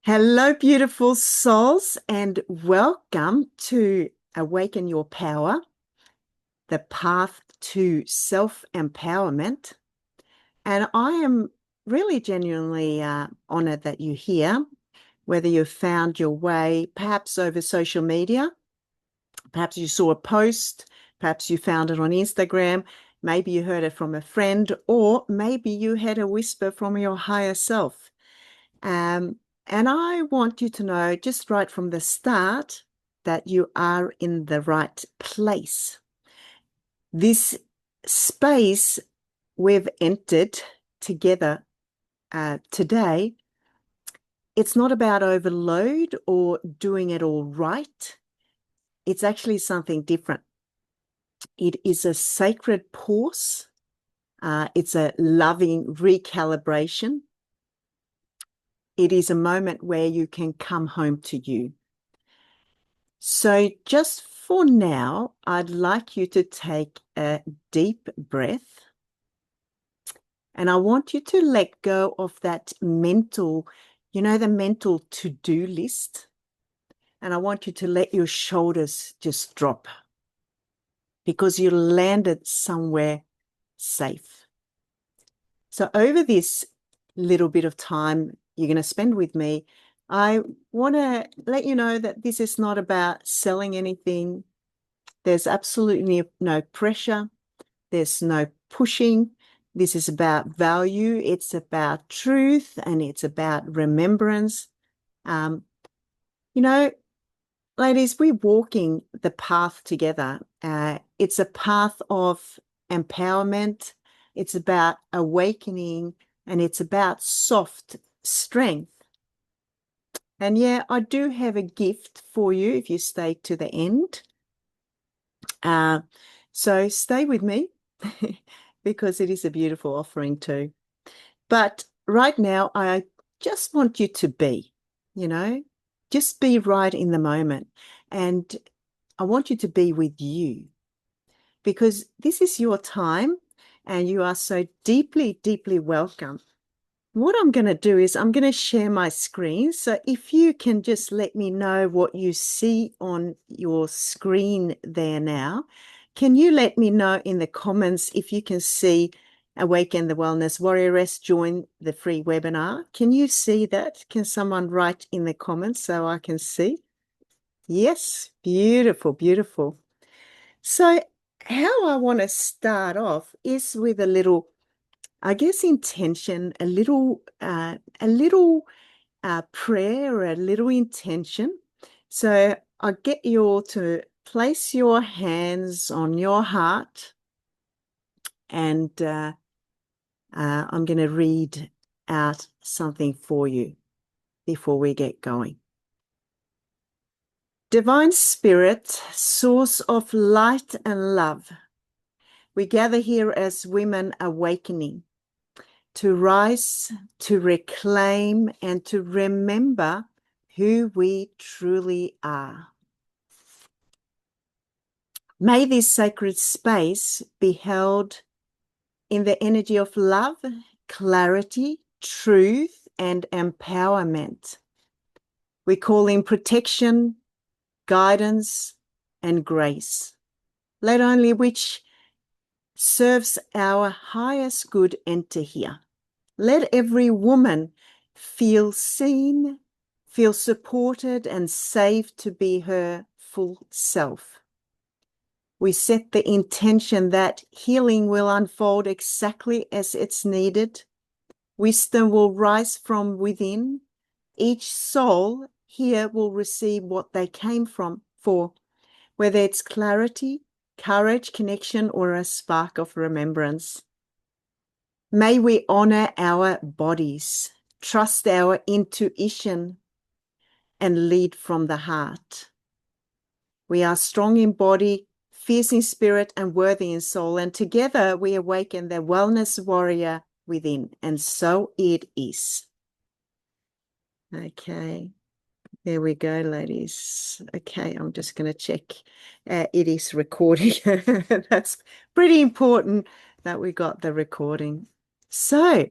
Hello, beautiful souls, and welcome to Awaken Your Power, the path to self-empowerment. And I am really genuinely honored that you're here, whether you've found your way perhaps over social media, perhaps you saw a post, perhaps you found it on Instagram, maybe you heard it from a friend, or maybe you had a whisper from your higher self. And I want you to know just right from the start that you are in the right place. This space we've entered together today, it's not about overload or doing it all right. It's actually something different. It is a sacred pause. It's a loving recalibration. It is a moment where you can come home to you. So just for now, I'd like you to take a deep breath. And I want you to let go of that mental, the mental to-do list. And I want you to let your shoulders just drop because you landed somewhere safe. So over this little bit of time you're going to spend with me, I want to let you know that this is not about selling anything. There's absolutely no pressure. There's no pushing. This is about value. It's about truth, and it's about remembrance. Ladies, we're walking the path together. It's a path of empowerment. It's about awakening, and it's about soft strength. And yeah, I do have a gift for you if you stay to the end. So stay with me because it is a beautiful offering too. But right now, I just want you to be, just be right in the moment. And I want you to be with you because this is your time and you are so deeply, deeply welcome. What I'm going to do is I'm going to share my screen. So if you can just let me know what you see on your screen there now, can you let me know in the comments if you can see Awaken the Wellness Warrioress join the free webinar? Can you see that? Can someone write in the comments so I can see? Yes, beautiful, beautiful. So how I want to start off is with a little, I guess, intention, a little prayer or a little intention. So I get you all to place your hands on your heart, and I'm going to read out something for you before we get going. Divine Spirit, source of light and love, we gather here as women awakening, to rise, to reclaim, and to remember who we truly are. May this sacred space be held in the energy of love, clarity, truth, and empowerment. We call in protection, guidance, and grace. Let only which serves our highest good enter here. Let every woman feel seen, feel supported, and safe to be her full self. We set the intention that healing will unfold exactly as it's needed. Wisdom will rise from within. Each soul here will receive what they came for, whether it's clarity, courage, connection, or a spark of remembrance. May we honor our bodies, trust our intuition, and lead from the heart. We are strong in body, fierce in spirit, and worthy in soul, and together we awaken the wellness warrior within, and so it is. Okay, there we go, ladies. Okay, I'm just going to check. It is recording. That's pretty important that we got the recording. So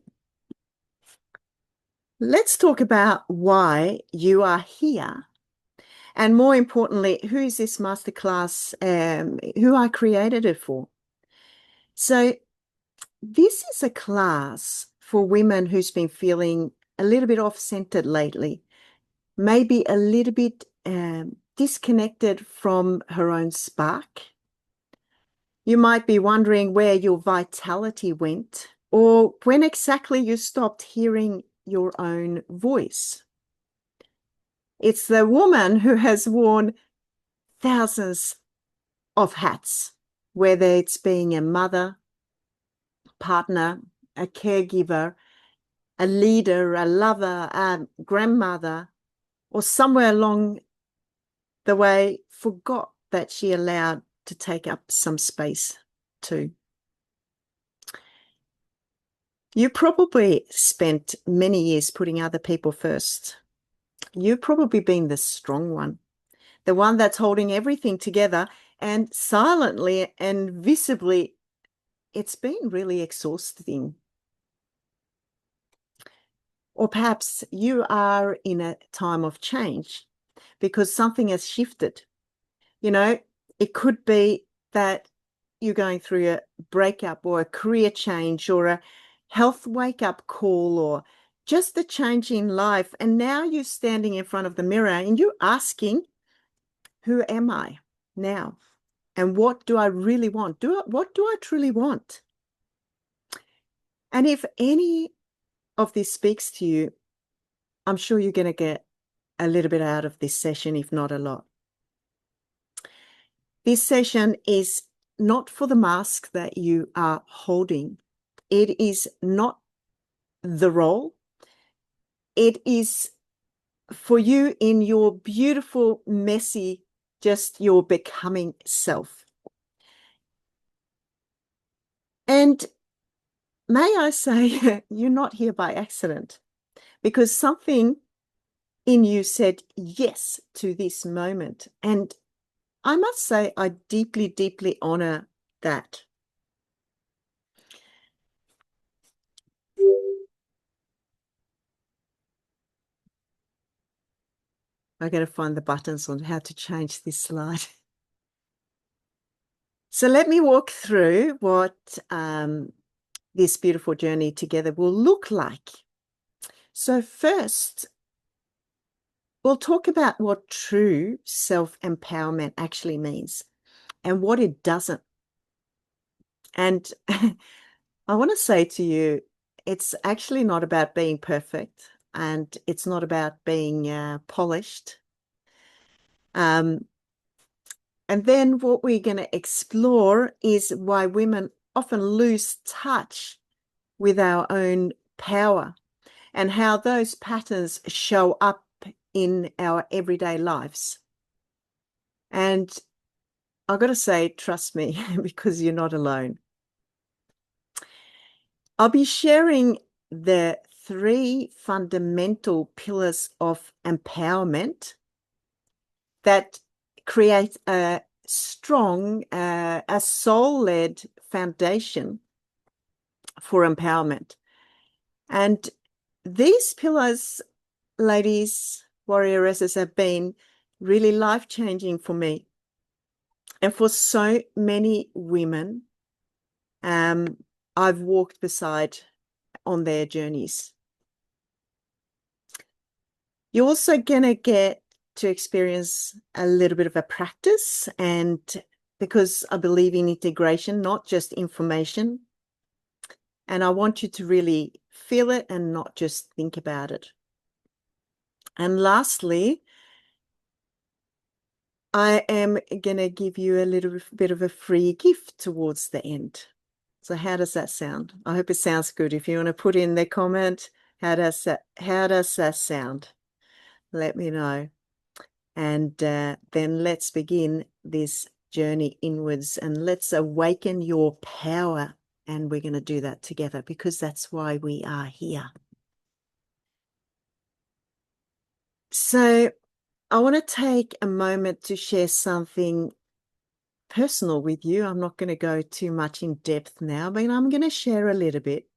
Let's talk about why you are here. And more importantly, who is this masterclass, who I created it for? So this is a class for women who's been feeling a little bit off-centered lately, maybe a little bit disconnected from her own spark. You might be wondering where your vitality went or when exactly you stopped hearing your own voice. It's the woman who has worn thousands of hats, whether it's being a mother, partner, a caregiver, a leader, a lover, a grandmother, or somewhere along the way forgot that she allowed to take up some space too. You probably spent many years putting other people first. You've probably been the strong one, the one that's holding everything together, and silently and visibly, it's been really exhausting. Or perhaps you are in a time of change because something has shifted. You know, it could be that you're going through a breakup or a career change or a health wake-up call or just a change in life. And now you're standing in front of the mirror and you're asking, who am I now? And what do I really want? What do I truly want? And if any of this speaks to you, I'm sure you're going to get a little bit out of this session, if not a lot. This session is not for the mask that you are holding. It is not the role. It is for you in your beautiful, messy, just your becoming self. And may I say, you're not here by accident, because something in you said yes to this moment. And I must say, I deeply, deeply honor that. I got to find the buttons on how to change this slide. So let me walk through what this beautiful journey together will look like. So first, we'll talk about what true self-empowerment actually means and what it doesn't. And I want to say to you, it's actually not about being perfect and it's not about being polished. And then what we're going to explore is why women often lose touch with our own power and how those patterns show up in our everyday lives. And I've got to say, trust me, because you're not alone. I'll be sharing the 3 fundamental pillars of empowerment that create a strong, a soul-led foundation for empowerment. And these pillars, ladies, warrioresses, have been really life-changing for me and for so many women I've walked beside on their journeys. You're also going to get to experience a little bit of a practice, and because I believe in integration, not just information, and I want you to really feel it and not just think about it. And lastly, I am going to give you a little bit of a free gift towards the end. So how does that sound? I hope it sounds good. If you want to put in the comment, how does that sound? Let me know. And then let's begin this journey inwards and let's awaken your power. And we're going to do that together because that's why we are here. So I want to take a moment to share something personal with you. I'm not going to go too much in depth now, but I'm going to share a little bit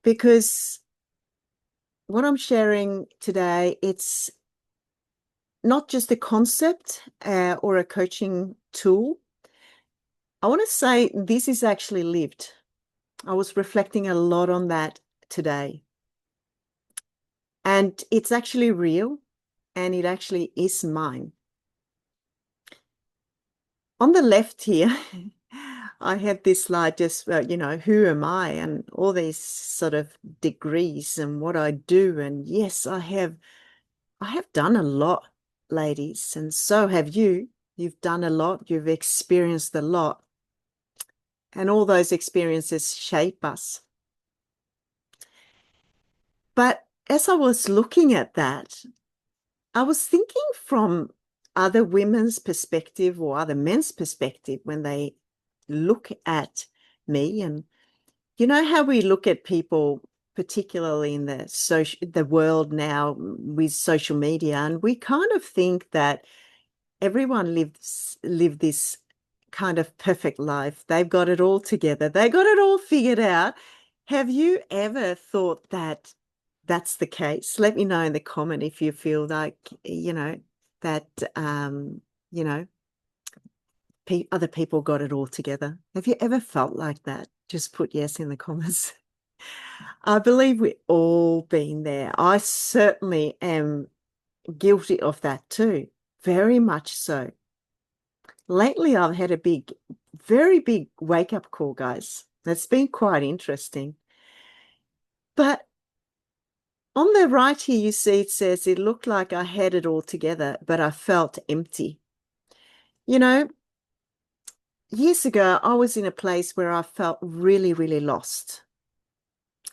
because what I'm sharing today, it's not just a concept or a coaching tool. I want to say this is actually lived. I was reflecting a lot on that today. And it's actually real, and it actually is mine. On the left here, I had this slide just, who am I? And all these sort of degrees and what I do. And yes, I have done a lot, ladies, and so have you. You've done a lot, you've experienced a lot, and all those experiences shape us. But as I was looking at that, I was thinking from other women's perspective or other men's perspective when they look at me. And you know how we look at people, particularly in the world now with social media, and we kind of think that everyone live this kind of perfect life. They've got it all together. They got it all figured out. Have you ever thought that that's the case? Let me know in the comment if you feel like, that, you know, other people got it all together. Have you ever felt like that? Just put yes in the comments. I believe we've all been there. I certainly am guilty of that too. Very much so. Lately, I've had a very big wake-up call, guys. That's been quite interesting. But on the right here, you see it says, it looked like I had it all together, but I felt empty. You know, years ago, I was in a place where I felt really, really lost.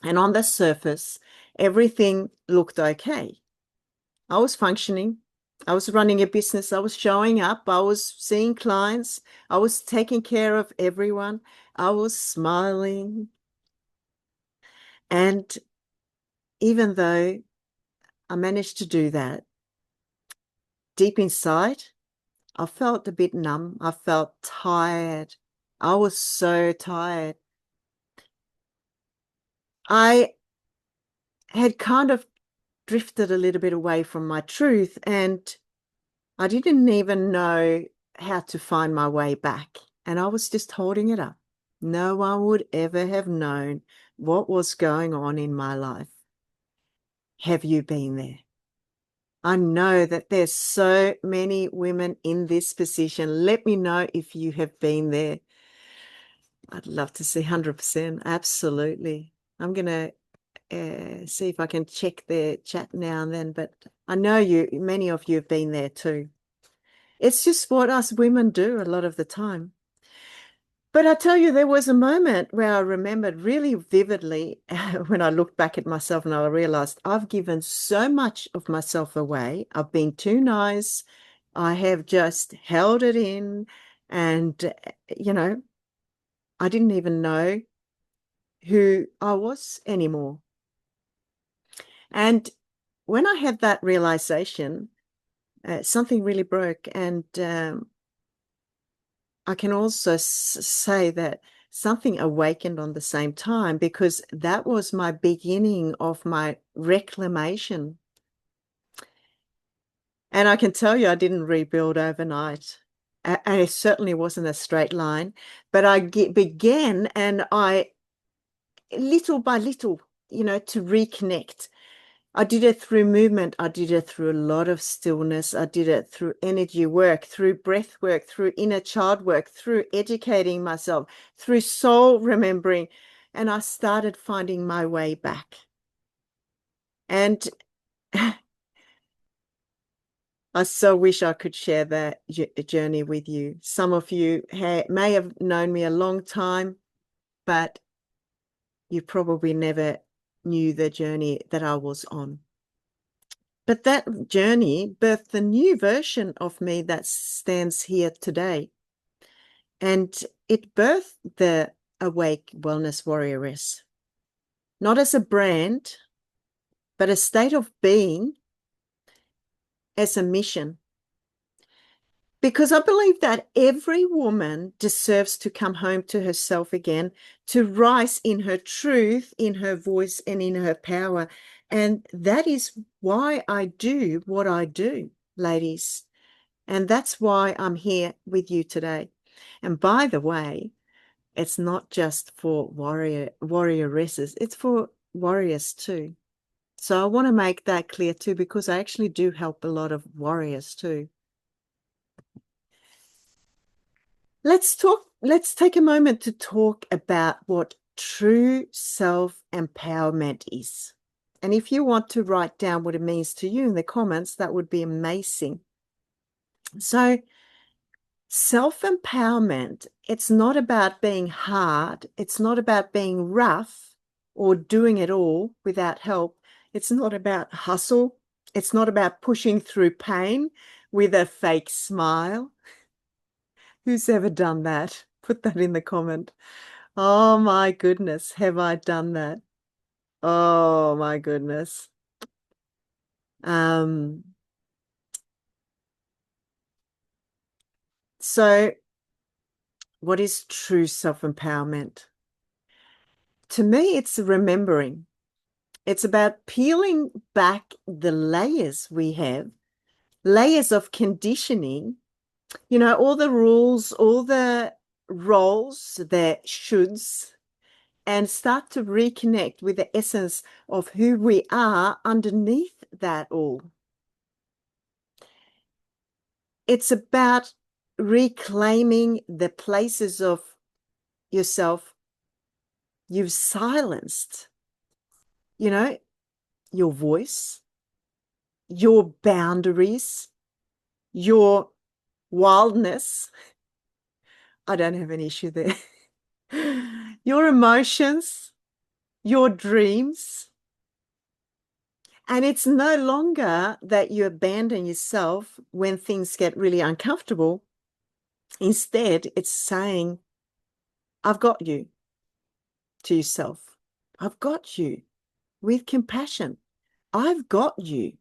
And on the surface, everything looked okay. I was functioning. I was running a business. I was showing up. I was seeing clients. I was taking care of everyone. I was smiling. And even though I managed to do that, deep inside, I felt a bit numb. I felt tired. I was so tired. I had kind of drifted a little bit away from my truth, and I didn't even know how to find my way back. And I was just holding it up. No one would ever have known what was going on in my life. Have you been there? I know that there's so many women in this position. Let me know if you have been there. I'd love to see 100%. Absolutely. I'm going to see if I can check the chat now and then, but I know many of you have been there too. It's just what us women do a lot of the time. But I tell you, there was a moment where I remembered really vividly when I looked back at myself and I realized I've given so much of myself away. I've been too nice. I have just held it in. And, I didn't even know who I was anymore. And when I had that realization, something really broke. And I can also say that something awakened on the same time, because that was my beginning of my reclamation. And I can tell you, I didn't rebuild overnight. And it certainly wasn't a straight line, but I began, and I, little by little, to reconnect. I did it through movement. I did it through a lot of stillness. I did it through energy work, through breath work, through inner child work, through educating myself, through soul remembering. And I started finding my way back. And I so wish I could share that journey with you. Some of you may have known me a long time, but you probably never knew the journey that I was on. But that journey birthed the new version of me that stands here today. And it birthed the Awake Wellness Warrioress, not as a brand, but a state of being, as a mission. Because I believe that every woman deserves to come home to herself again, to rise in her truth, in her voice, and in her power. And that is why I do what I do, ladies. And that's why I'm here with you today. And by the way, it's not just for warrioresses, it's for warriors too. So I want to make that clear too, because I actually do help a lot of warriors too. Let's take a moment to talk about what true self-empowerment is. And if you want to write down what it means to you in the comments, that would be amazing. So, self-empowerment, it's not about being hard. It's not about being rough or doing it all without help. It's not about hustle. It's not about pushing through pain with a fake smile. Who's ever done that? Put that in the comment. Oh my goodness, have I done that? Oh my goodness. Um, so what is true self-empowerment? To me, it's remembering. It's about peeling back the layers we have, layers of conditioning, all the rules, all the roles, the shoulds, and start to reconnect with the essence of who we are underneath that all. It's about reclaiming the places of yourself you've silenced, your voice, your boundaries, your wildness. I don't have an issue there. Your emotions, your dreams. And it's no longer that you abandon yourself when things get really uncomfortable. Instead, it's saying, I've got you, to yourself. I've got you, with compassion. I've got you.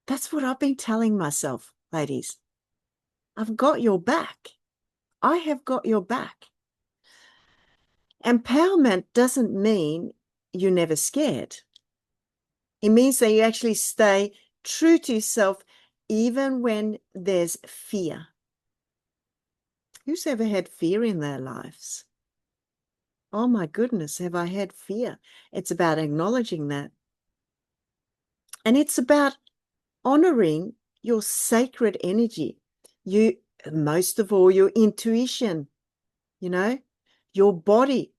That's what I've been telling myself, ladies. I've got your back. I have got your back. Empowerment doesn't mean you're never scared. It means that you actually stay true to yourself even when there's fear. Who's ever had fear in their lives? Oh my goodness, have I had fear? It's about acknowledging that. And it's about honoring your sacred energy. Most of all, your intuition, your body,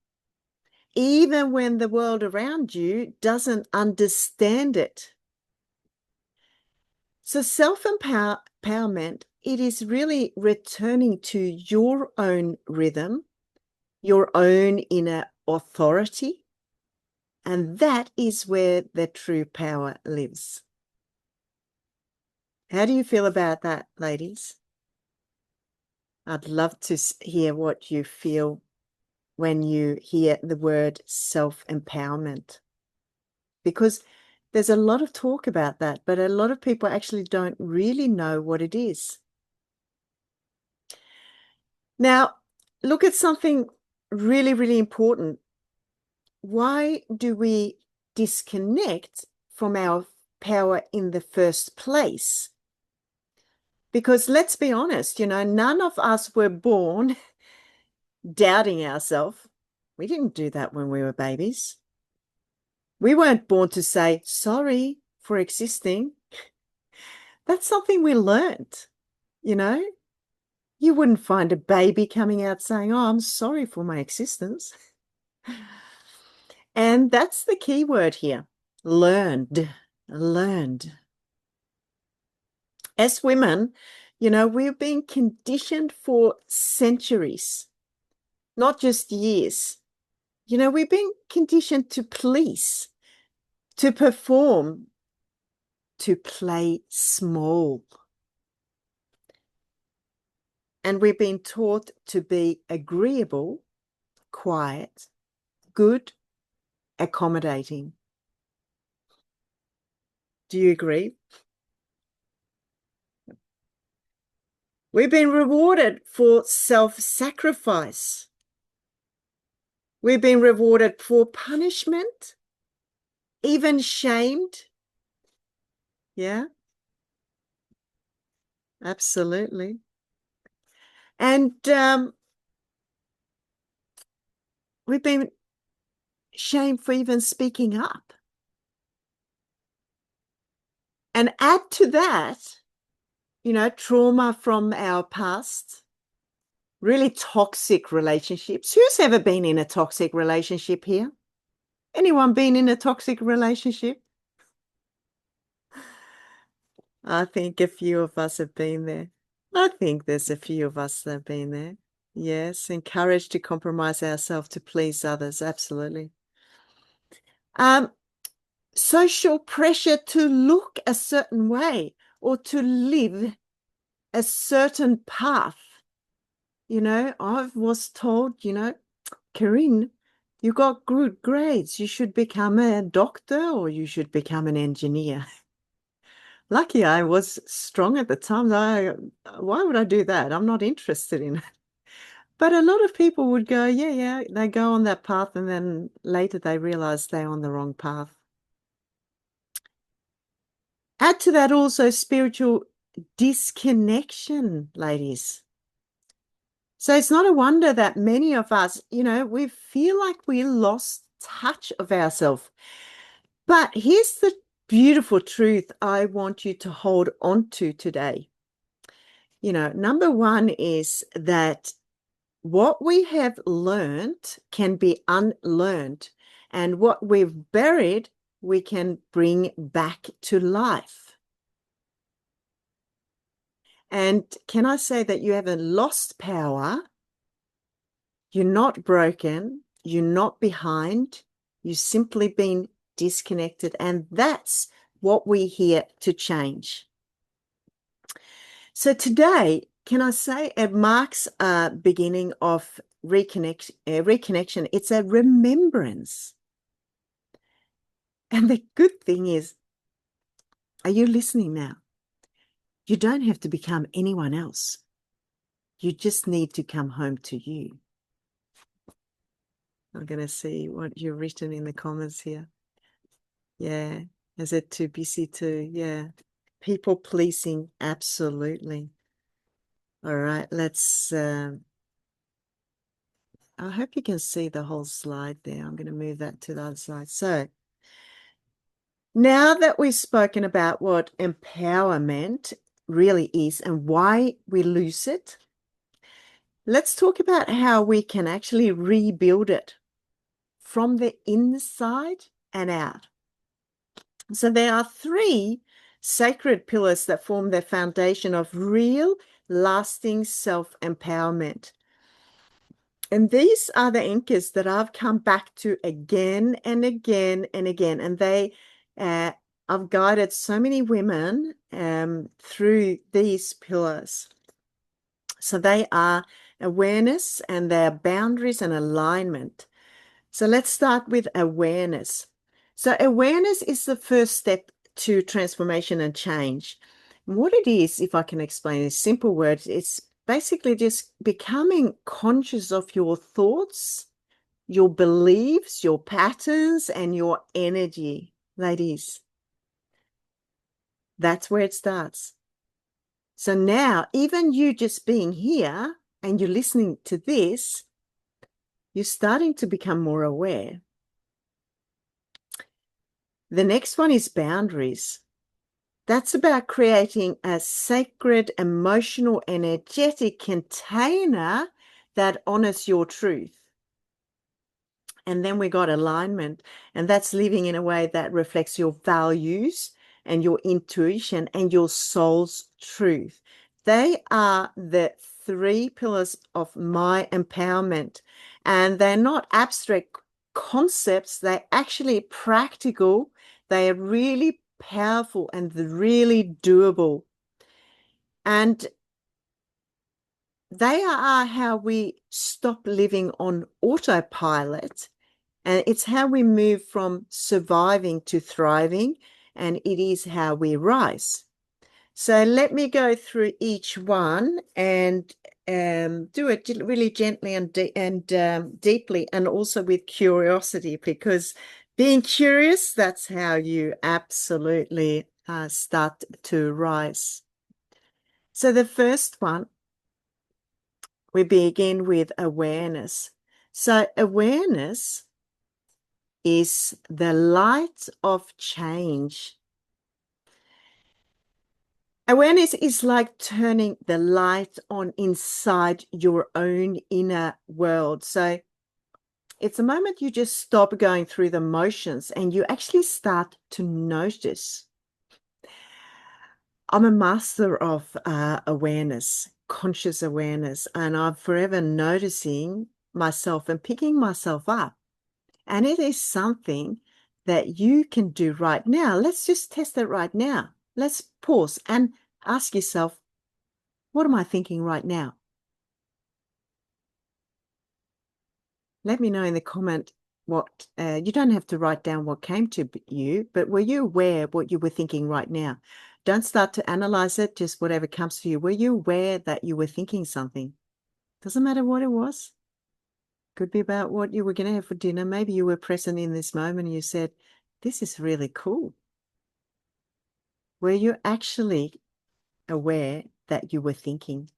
even when the world around you doesn't understand it. So self-empowerment, it is really returning to your own rhythm, your own inner authority, and that is where the true power lives. How do you feel about that, ladies? I'd love to hear what you feel when you hear the word self-empowerment, because there's a lot of talk about that, but a lot of people actually don't really know what it is. Now, look at something really, really important. Why do we disconnect from our power in the first place? Because let's be honest, none of us were born doubting ourselves. We didn't do that when we were babies. We weren't born to say, sorry for existing. That's something we learned, You wouldn't find a baby coming out saying, oh, I'm sorry for my existence. And that's the key word here. Learned. As women, we've been conditioned for centuries, not just years. We've been conditioned to please, to perform, to play small. And we've been taught to be agreeable, quiet, good, accommodating. Do you agree? We've been rewarded for self-sacrifice. We've been rewarded for punishment, even shamed. Yeah, absolutely. And we've been shamed for even speaking up. And add to that, trauma from our past, really toxic relationships. Who's ever been in a toxic relationship here? Anyone been in a toxic relationship? I think a few of us have been there. I think there's a few of us that have been there. Yes, encouraged to compromise ourselves to please others. Absolutely. Social pressure to look a certain way or to live a certain path. I was told, Karin, you got good grades. You should become a doctor or you should become an engineer. Lucky I was strong at the time. Why would I do that? I'm not interested in it. But a lot of people would go, yeah, they go on that path and then later they realize they're on the wrong path. Add to that also spiritual disconnection, ladies. So it's not a wonder that many of us, we feel like we lost touch of ourselves. But here's the beautiful truth I want you to hold on to today. Number one is that what we have learned can be unlearned, and what we've buried, we can bring back to life. And can I say that you haven't lost power? You're not broken. You're not behind. You've simply been disconnected. And that's what we're here to change. So today, can I say it marks a beginning of reconnection. It's a remembrance. And the good thing is, are you listening now? You don't have to become anyone else. You just need to come home to you. I'm going to see what you've written in the comments here. Yeah. Is it too busy to? Yeah. People pleasing. Absolutely. All right. Let's, I hope you can see the whole slide there. I'm going to move that to the other side. So now that we've spoken about what empowerment really is and why we lose it, let's talk about how we can actually rebuild it from the inside and out. So there are three sacred pillars that form the foundation of real, lasting self-empowerment. And these are the anchors that I've come back to again and again and again. And I've guided so many women through these pillars. So they are awareness, and they are boundaries and alignment. So let's start with awareness. So awareness is the first step to transformation and change. What it is, if I can explain in simple words, it's basically just becoming conscious of your thoughts, your beliefs, your patterns, and your energy. Ladies, that's where it starts. So now, even you just being here and you're listening to this, you're starting to become more aware. The next one is boundaries. That's about creating a sacred, emotional, energetic container that honors your truth. And then we got alignment, and that's living in a way that reflects your values and your intuition and your soul's truth. They are the three pillars of my empowerment, and they're not abstract concepts. They're actually practical. They are really powerful and really doable. And they are how we stop living on autopilot. And it's how we move from surviving to thriving. And it is how we rise. So let me go through each one and do it really gently and deeply, and also with curiosity, because being curious, that's how you absolutely start to rise. So the first one, we begin with awareness. So awareness is the light of change. Awareness is like turning the light on inside your own inner world. So it's a moment you just stop going through the motions and you actually start to notice. I'm a master of awareness, conscious awareness, and I'm forever noticing myself and picking myself up. And it is something that you can do right now. Let's just test it right now. Let's pause and ask yourself, what am I thinking right now? Let me know in the comment what, you don't have to write down what came to you, but were you aware of what you were thinking right now? Don't start to analyze it, just whatever comes to you. Were you aware that you were thinking something? Doesn't matter what it was. Could be about what you were going to have for dinner. Maybe you were present in this moment and you said, this is really cool. Were you actually aware that you were thinking?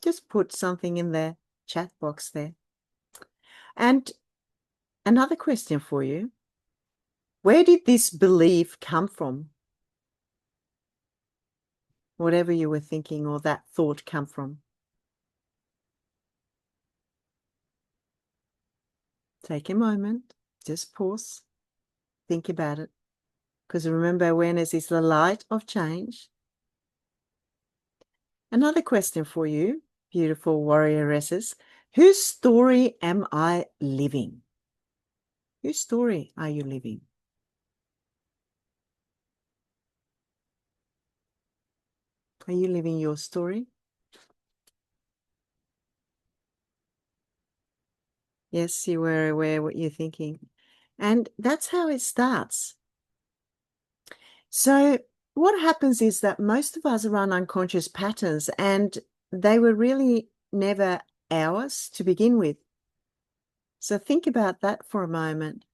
Just put something in the chat box there. And another question for you. Where did this belief come from? Whatever you were thinking or that thought come from. Take a moment, just pause, think about it. Because remember, awareness is the light of change. Another question for you, beautiful warrioresses. Whose story am I living? Whose story are you living? Are you living your story? Yes, you were aware what you're thinking. And that's how it starts. So what happens is that most of us run unconscious patterns, and they were really never ours to begin with. So think about that for a moment.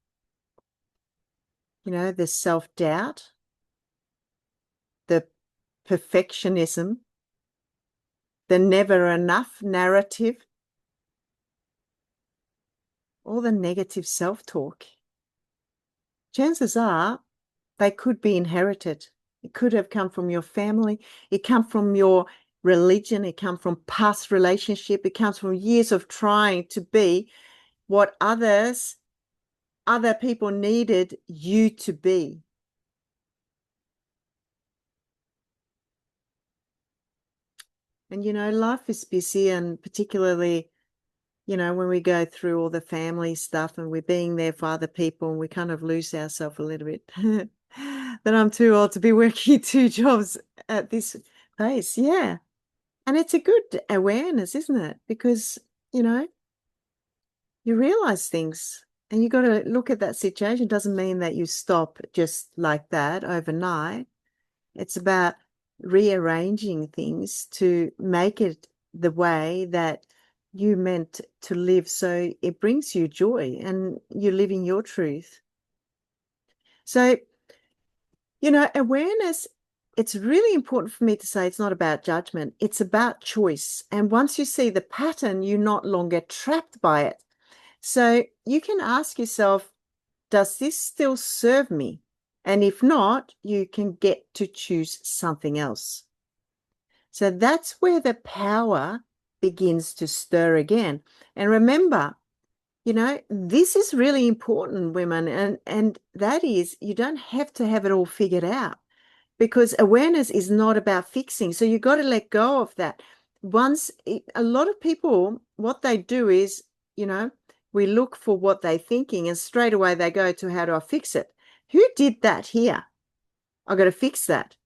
You know, the self-doubt, the perfectionism, the never enough narrative, all the negative self-talk. Chances are they could be inherited. It could have come from your family. It come from your religion. It come from past relationship. It comes from years of trying to be what other people needed you to be. And, you know, life is busy, and particularly, you know, when we go through all the family stuff and we're being there for other people and we kind of lose ourselves a little bit. That I'm too old to be working 2 jobs at this pace. Yeah. And it's a good awareness, isn't it? Because, you know, you realize things and you got to look at that situation. It doesn't mean that you stop just like that overnight. It's about rearranging things to make it the way that you meant to live, so it brings you joy and you're living your truth. So, you know, awareness, it's really important for me to say it's not about judgment. It's about choice. And once you see the pattern, you're not longer trapped by it. So you can ask yourself, does this still serve me? And if not, you can get to choose something else. So that's where the power begins to stir again. And remember, you know, this is really important, women, and that is, you don't have to have it all figured out, because awareness is not about fixing. So you've got to let go of that. A lot of people, what they do is, you know, we look for what they're thinking and straight away they go to, how do I fix it? Who did that here? I've got to fix that.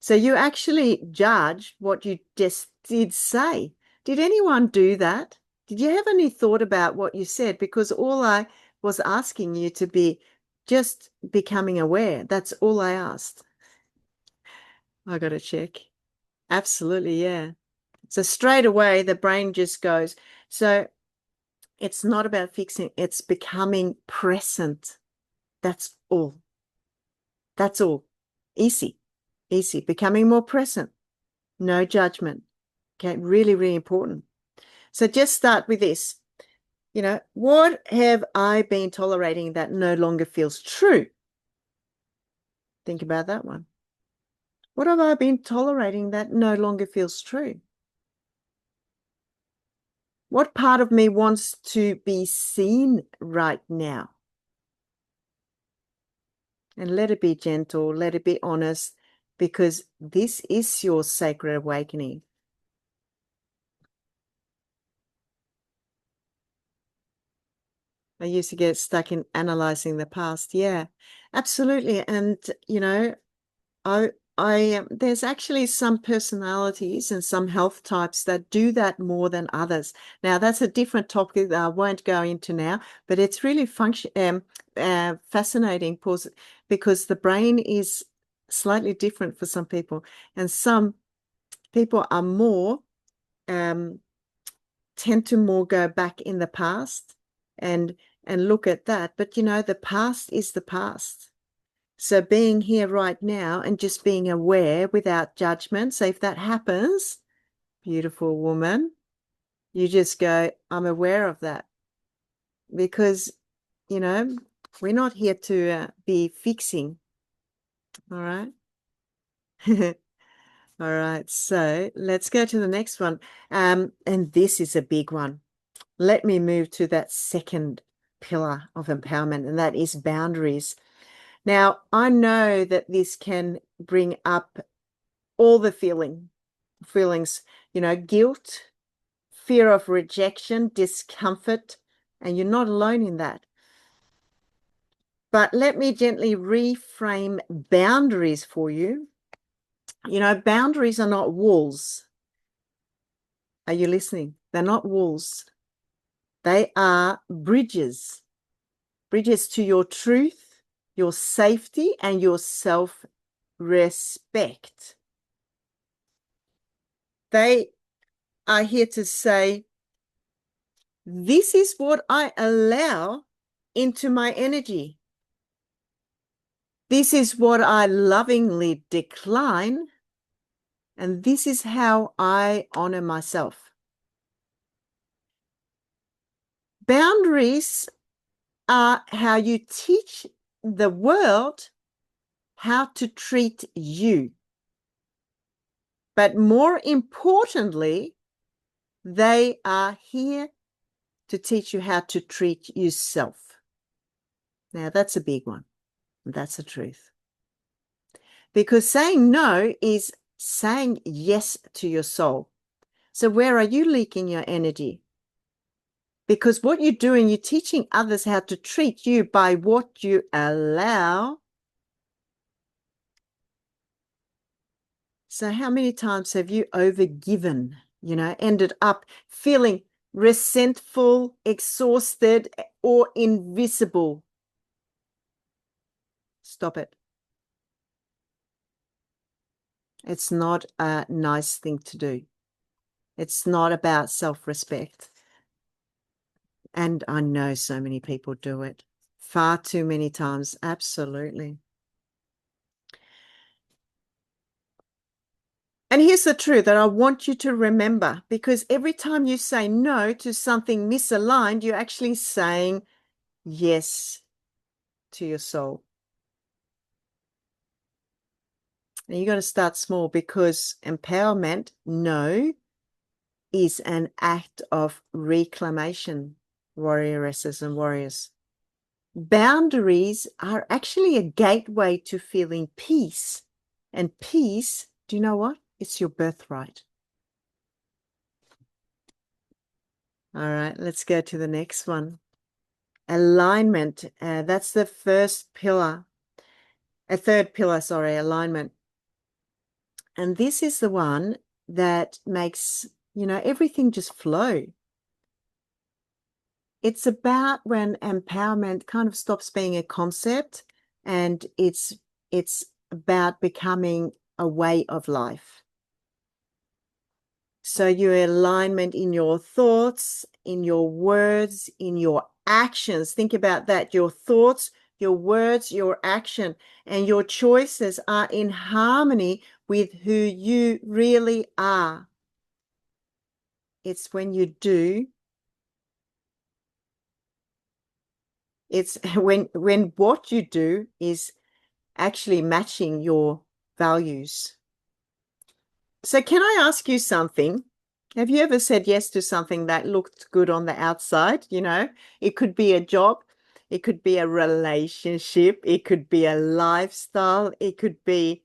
So you actually judge what you just did say. Did anyone do that? Did you have any thought about what you said? Because all I was asking you to be just becoming aware. That's all I asked. I got to check. Absolutely, yeah. So straight away, the brain just goes. So it's not about fixing, it's becoming present. That's all. That's all. Easy, easy. Becoming more present. No judgment. Okay, really, really important. So just start with this. What have I been tolerating that no longer feels true? Think about that one. What have I been tolerating that no longer feels true? What part of me wants to be seen right now? And let it be gentle, let it be honest, because this is your sacred awakening. I used to get stuck in analyzing the past. Yeah, absolutely. And, there's actually some personalities and some health types that do that more than others. Now, that's a different topic that I won't go into now, but it's really fascinating because the brain is slightly different for some people, and some people are more tend to more go back in the past and look at that. But the past is the past. So being here right now and just being aware without judgment. So if that happens, beautiful woman, you just go, I'm aware of that. Because, we're not here to be fixing. All right. All right. So let's go to the next one. And this is a big one. Let me move to that second pillar of empowerment, and that is boundaries. Now, I know that this can bring up all the feelings, guilt, fear of rejection, discomfort, and you're not alone in that. But let me gently reframe boundaries for you. Boundaries are not walls. Are you listening? They're not walls. They are bridges to your truth, your safety, and your self-respect. They are here to say, this is what I allow into my energy. This is what I lovingly decline, and this is how I honor myself. Boundaries are how you teach the world how to treat you. But more importantly, they are here to teach you how to treat yourself. Now, that's a big one. That's the truth. Because saying no is saying yes to your soul. So where are you leaking your energy? Because what you're doing, you're teaching others how to treat you by what you allow. So how many times have you overgiven, ended up feeling resentful, exhausted, or invisible? Stop it. It's not a nice thing to do. It's not about self-respect. And I know so many people do it. Far too many times. Absolutely. And here's the truth that I want you to remember, because every time you say no to something misaligned, you're actually saying yes to your soul. And you got to start small, because empowerment, no, is an act of reclamation, warrioresses and warriors. Boundaries are actually a gateway to feeling peace. And peace, do you know what? It's your birthright. All right, let's go to the next one. Alignment. That's the first pillar. A third pillar, sorry, alignment. And this is the one that makes, everything just flow. It's about when empowerment kind of stops being a concept, and it's about becoming a way of life. So your alignment in your thoughts, in your words, in your actions. Think about that. Your thoughts, your words, your action, and your choices are in harmony with who you really are. It's when you do. It's when what you do is actually matching your values. So can I ask you something? Have you ever said yes to something that looked good on the outside? You know, it could be a job, it could be a relationship, it could be a lifestyle, it could be,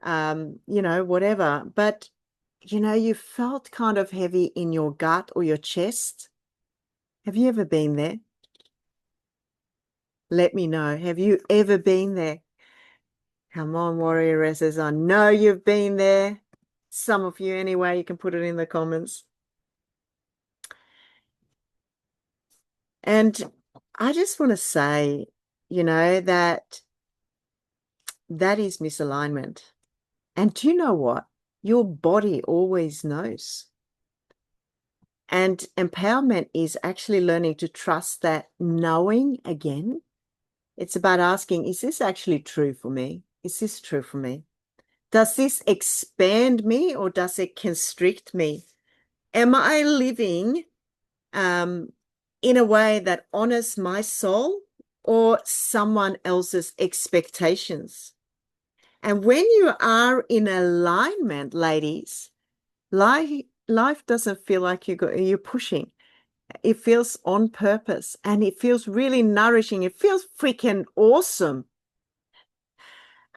you know, whatever. But, you know, you felt kind of heavy in your gut or your chest. Have you ever been there? Let me know. Have you ever been there? Come on, warrioresses. I know you've been there. Some of you anyway, you can put it in the comments. And I just want to say, you know, that is misalignment. And do you know what? Your body always knows. And empowerment is actually learning to trust that knowing again. It's about asking, is this actually true for me? Is this true for me? Does this expand me or does it constrict me? Am I living in a way that honors my soul or someone else's expectations? And when you are in alignment, ladies, life doesn't feel like you're pushing. It feels on purpose and it feels really nourishing. It feels freaking awesome.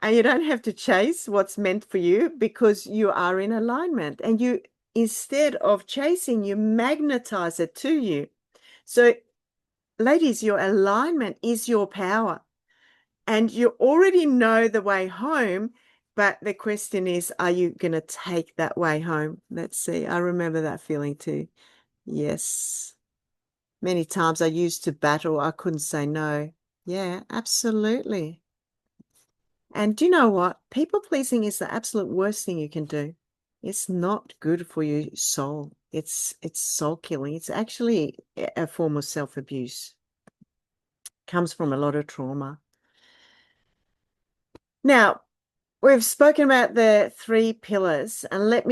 And you don't have to chase what's meant for you because you are in alignment. And you, instead of chasing, you magnetize it to you. So, ladies, your alignment is your power. And you already know the way home. But the question is, are you going to take that way home? Let's see. I remember that feeling too. Yes. Many times I used to battle. I couldn't say no. Yeah, absolutely. And do you know what? People pleasing is the absolute worst thing you can do. It's not good for your soul. It's soul killing. It's actually a form of self-abuse. Comes from a lot of trauma. Now, we've spoken about the 3 pillars, and let's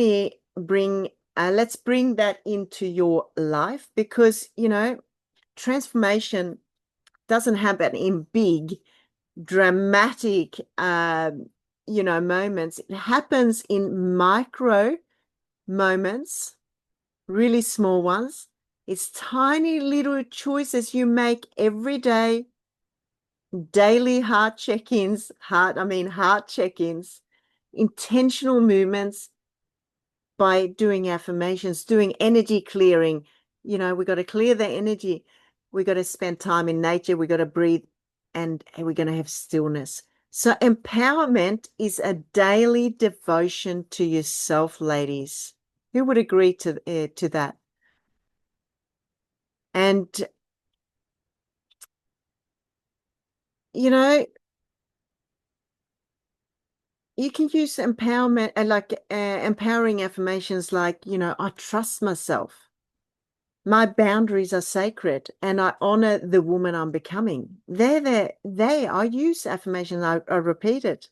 bring that into your life because, you know, transformation doesn't happen in big dramatic you know, moments. It happens in micro moments, really small ones. It's tiny little choices you make every day, daily heart check-ins, heart check-ins, intentional movements by doing affirmations, doing energy clearing. You know, we got to clear the energy. We got to spend time in nature. We got to breathe, and we're going to have stillness. So empowerment is a daily devotion to yourself, ladies. Who would agree to that? And, you know, you can use empowerment, empowering affirmations like, you know, I trust myself. My boundaries are sacred and I honor the woman I'm becoming. I use affirmations, I repeat it.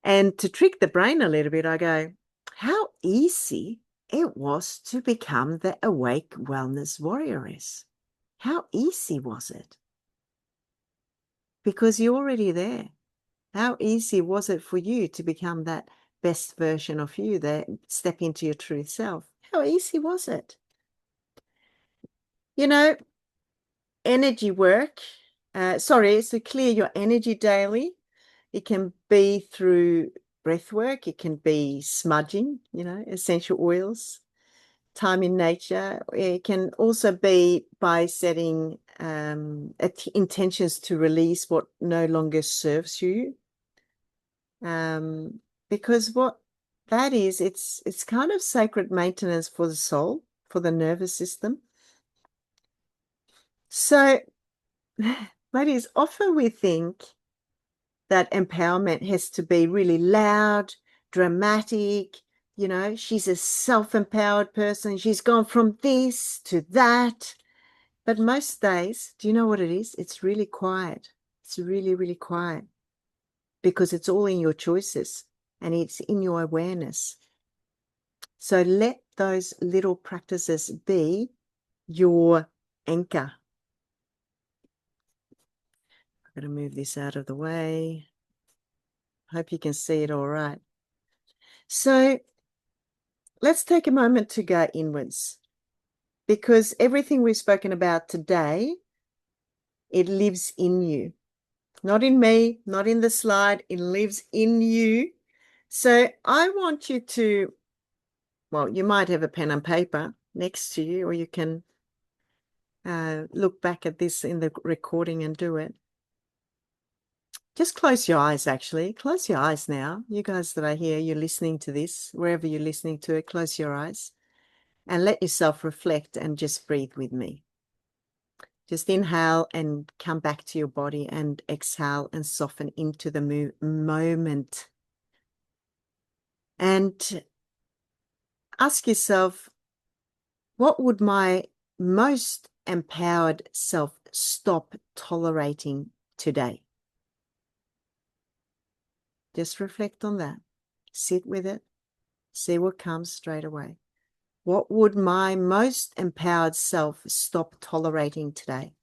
And to trick the brain a little bit, I go, how easy it was to become the Awake Wellness Warrioress. How easy was it? Because you're already there. How easy was it for you to become that best version of you, that step into your true self? How easy was it? You know, energy work, to clear your energy daily. It can be through breath work. It can be smudging, you know, essential oils, time in nature. It can also be by setting intentions to release what no longer serves you. Because what that is, it's kind of sacred maintenance for the soul, for the nervous system. So, ladies, often we think that empowerment has to be really loud, dramatic. You know, she's a self-empowered person. She's gone from this to that. But most days, do you know what it is? It's really quiet. It's really, really quiet because it's all in your choices and it's in your awareness. So let those little practices be your anchor. I'm going to move this out of the way. Hope you can see it all right. So let's take a moment to go inwards, because everything we've spoken about today, it lives in you. Not in me, not in the slide. It lives in you. So I want you to, well, you might have a pen and paper next to you, or you can look back at this in the recording and do it. Just close your eyes, actually. Close your eyes now. You guys that are here, you're listening to this, wherever you're listening to it, close your eyes and let yourself reflect and just breathe with me. Just inhale and come back to your body, and exhale and soften into the moment. And ask yourself, what would my most empowered self stop tolerating today? Just reflect on that. Sit with it. See what comes straight away. What would my most empowered self stop tolerating today?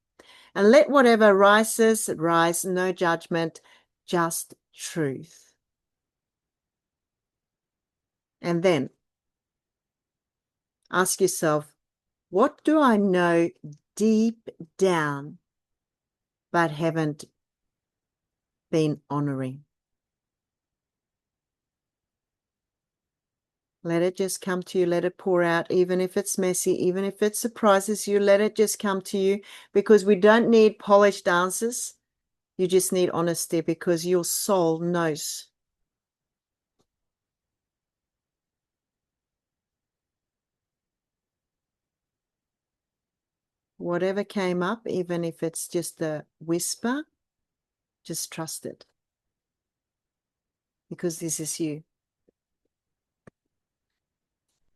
And let whatever rises, rise, no judgment, just truth. And then ask yourself, what do I know deep down but haven't been honoring? Let it just come to you. Let it pour out, even if it's messy, even if it surprises you. Let it just come to you, because we don't need polished answers. You just need honesty, because your soul knows. Whatever came up, even if it's just a whisper, just trust it, because this is you.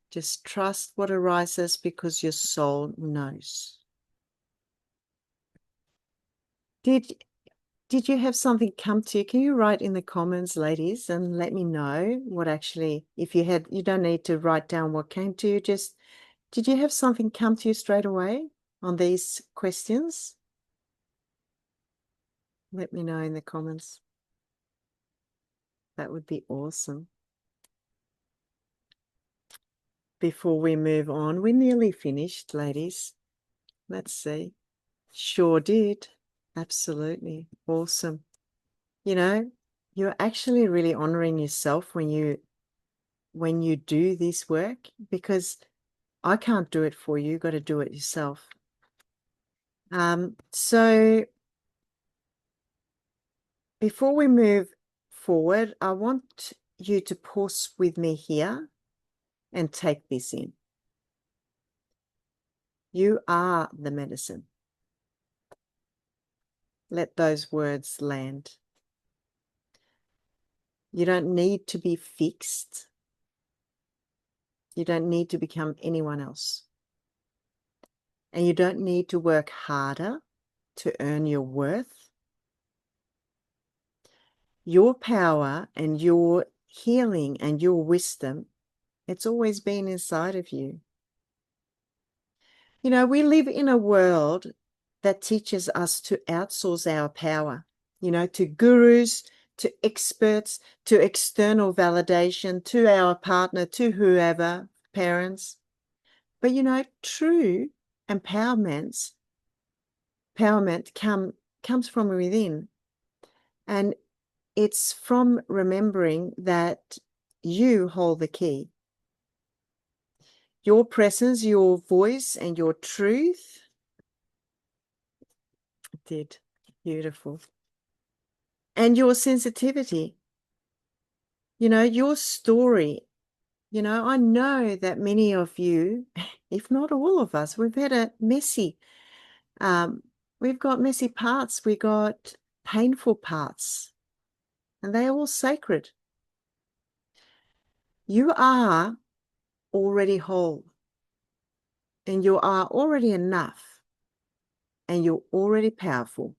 Just trust what arises, because your soul knows. Did you have something come to you? Can you write in the comments, ladies, and let me know what actually, if you had, you don't need to write down what came to you, just, did you have something come to you straight away on these questions? Let me know in the comments. That would be awesome. Before we move on, we're nearly finished, ladies. Let's see. Sure did. Absolutely. Awesome. You know, you're actually really honoring yourself when you do this work, because I can't do it for you. You've got to do it yourself. So before we move forward, I want you to pause with me here and take this in. You are the medicine. Let those words land. You don't need to be fixed. You don't need to become anyone else. And you don't need to work harder to earn your worth. Your power and your healing and your wisdom, it's always been inside of you. You know, we live in a world that teaches us to outsource our power, you know, to gurus, to experts, to external validation, to our partner, to whoever, parents. But, you know, true empowerment comes from within. And it's from remembering that you hold the key. Your presence, your voice, and your truth. It did. Beautiful. And your sensitivity. You know, your story. You know, I know that many of you, if not all of us, we've had a messy, we've got messy parts. We got painful parts. and they are all sacred. You are already whole, and you are already enough, and you're already powerful.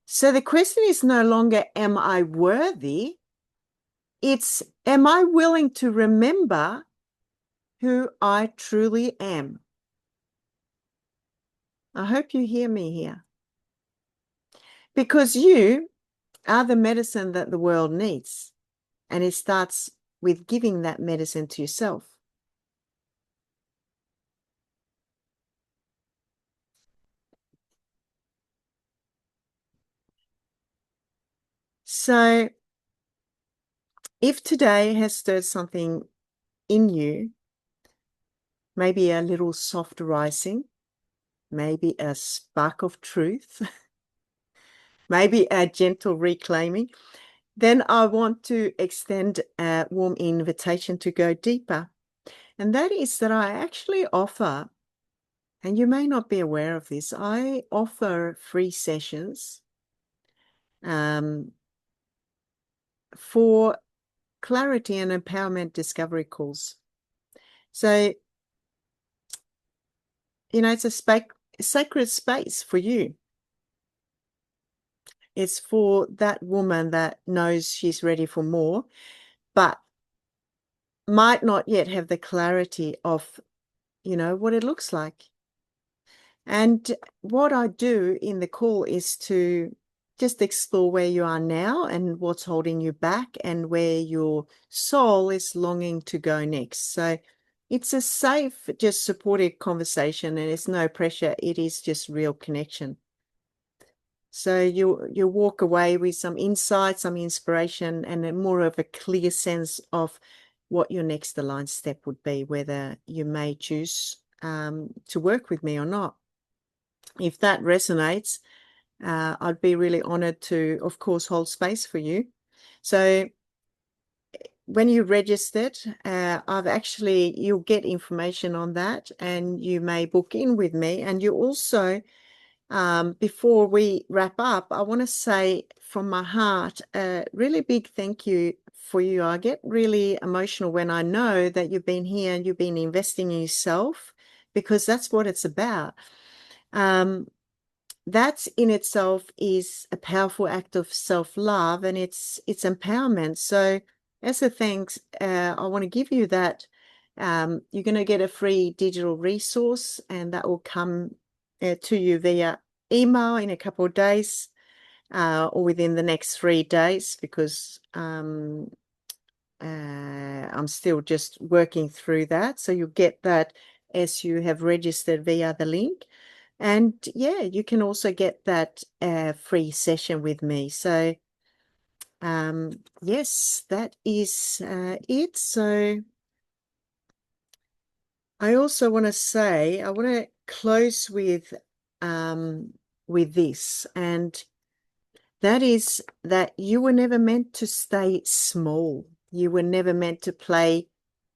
So the question is no longer, am I worthy? It's, am I willing to remember who I truly am? I hope you hear me here. Because you are the medicine that the world needs. And it starts with giving that medicine to yourself. So if today has stirred something in you, maybe a little soft rising, maybe a spark of truth, maybe a gentle reclaiming, then I want to extend a warm invitation to go deeper. And that is that I actually offer, and you may not be aware of this, I offer free sessions for clarity and empowerment discovery calls. So, it's a sacred space for you. It's for that woman that knows she's ready for more, but might not yet have the clarity of, what it looks like. And what I do in the call is to just explore where you are now and what's holding you back and where your soul is longing to go next. So it's a safe, just supportive conversation, and it's no pressure. It is just real connection. So you walk away with some insight, some inspiration, and more of a clear sense of what your next aligned step would be, whether you may choose to work with me or not. If that resonates, I'd be really honored to, of course, hold space for you. So when you registered, you'll get information on that, and you may book in with me. And you also, before we wrap up, I want to say from my heart, a really big thank you for you. I get really emotional when I know that you've been here and you've been investing in yourself, because that's what it's about. That in itself is a powerful act of self-love, and it's empowerment. So as a thanks, I want to give you that. You're going to get a free digital resource, and that will come to you via email in a couple of days, or within the next 3 days, because I'm still just working through that. So you'll get that as you have registered via the link. And yeah, you can also get that free session with me. So yes, that is it. So I also want to say, I want to close with this, and that is that you were never meant to stay small. You were never meant to play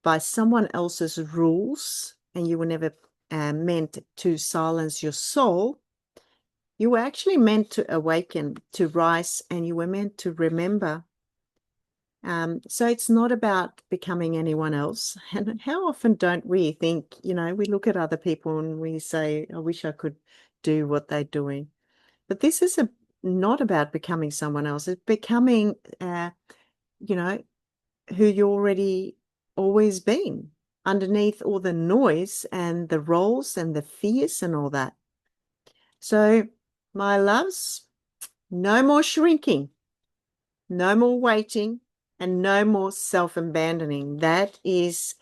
by someone else's rules, and you were never meant to silence your soul. You were actually meant to awaken, to rise, and you were meant to remember. So it's not about becoming anyone else. And how often don't we think, we look at other people and we say, I wish I could do what they're doing. But this is not about becoming someone else. It's becoming, who you already always been, underneath all the noise and the roles and the fears and all that. So, my loves, no more shrinking, no more waiting, and no more self-abandoning. That is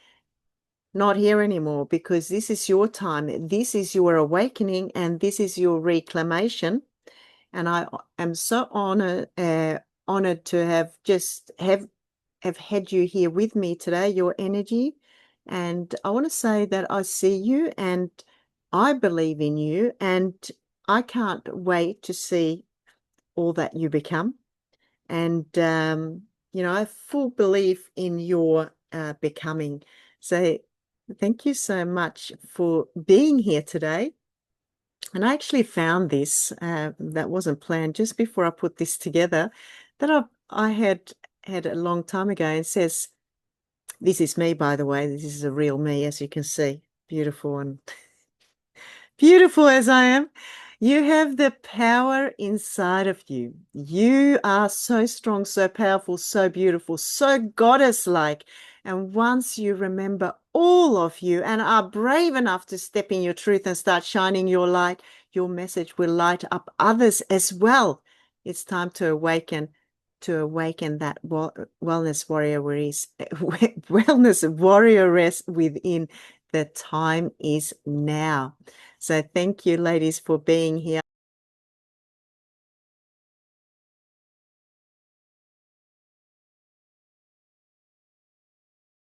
not here anymore, because this is your time. This is your awakening, and this is your reclamation. And I am so honored to have had you here with me today, your energy. And I want to say that I see you and I believe in you, and I can't wait to see all that you become. And, I have full belief in your becoming. So thank you so much for being here today. And I actually found this, that wasn't planned, just before I put this together. I had a long time ago, and says, this is me, by the way. This is a real me, as you can see. Beautiful and beautiful as I am. You have the power inside of you. You are so strong, so powerful, so beautiful, so goddess-like. And once you remember all of you and are brave enough to step in your truth and start shining your light, your message will light up others as well. It's time to awaken that wellness warrioress within. The time is now. So thank you, ladies, for being here.